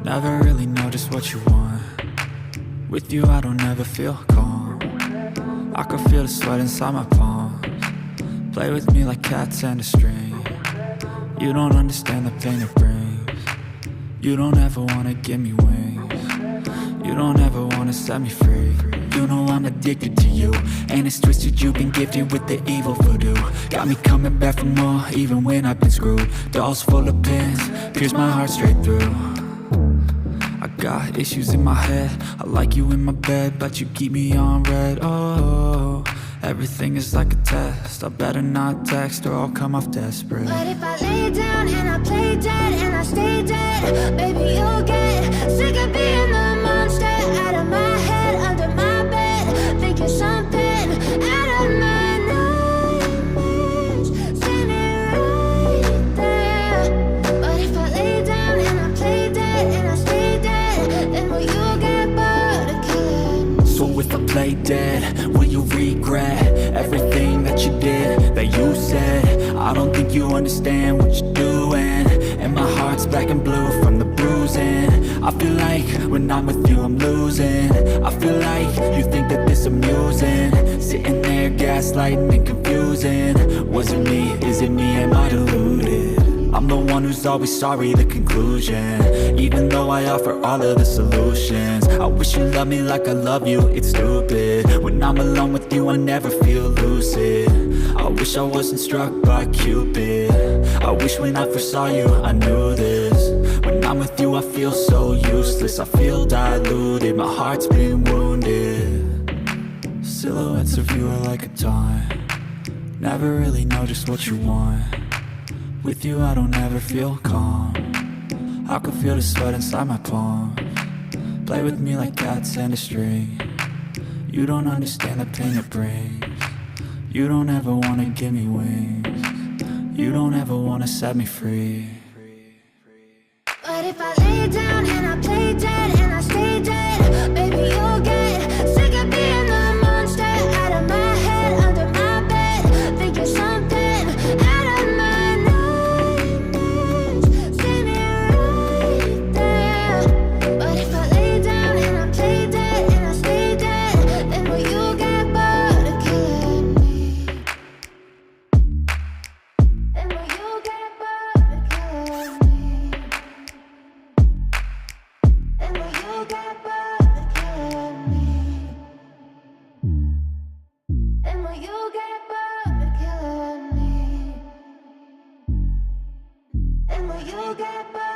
Never really know just what you want. With you I don't ever feel calm. I can feel the sweat inside my palms. Play with me like cats and a string. You don't understand the pain it brings. You don't ever wanna give me wings. You don't ever wanna set me free. You know I'm addicted to you, and it's twisted, you've been gifted with the evil voodoo. Got me coming back for more, even when I've been screwed. Dolls full of pins, pierce my heart straight through. I got issues in my head, I like you in my bed, but you keep me on red. Oh, everything is like a test, I better not text or I'll come off desperate. But if I lay down and I play dead and I stay dead, baby you'll get sick of being the monster out of my head, under my bed, thinking something out of my nightmares, standing right there. But if I lay down and I play dead and I stay dead, then will you get bored of killing? So if I play dead, will you regret everything that you did, that you said? I don't think you understand what you're doing, and my heart's black and blue from the bruising. I feel like when I'm with you I'm losing. I feel like you think that this amusing, sitting there gaslighting and confusing. Was it me? Is it me? Am I deluded? I'm the one who's always sorry, the conclusion, even though I offer all of the solutions. I wish you loved me like I love you, it's stupid. When I'm alone with you I never feel lucid. I wish I wasn't struck by Cupid. I wish when I first saw you I knew this. When I'm with you I feel so useless, I feel diluted, my heart's been wounded. Silhouettes of you are like a taunt. Never really know just what you want. With you I don't ever feel calm. I can feel the sweat inside my palms. Play with me like cats and a string. You don't understand the pain it brings. You don't ever wanna give me wings. You don't ever wanna set me free. But if I lay down and I play dead and I stay dead, baby you'll get sick of being the monster out of my head, under my bed, thinking something out of my nightmares, standing right there. But if I lay down and I play dead and I stay dead, then will you get bored of killing me? Then will you get bored of killing me? And will you get bored of killing me? And will you get bored of killing me? And will you get bored?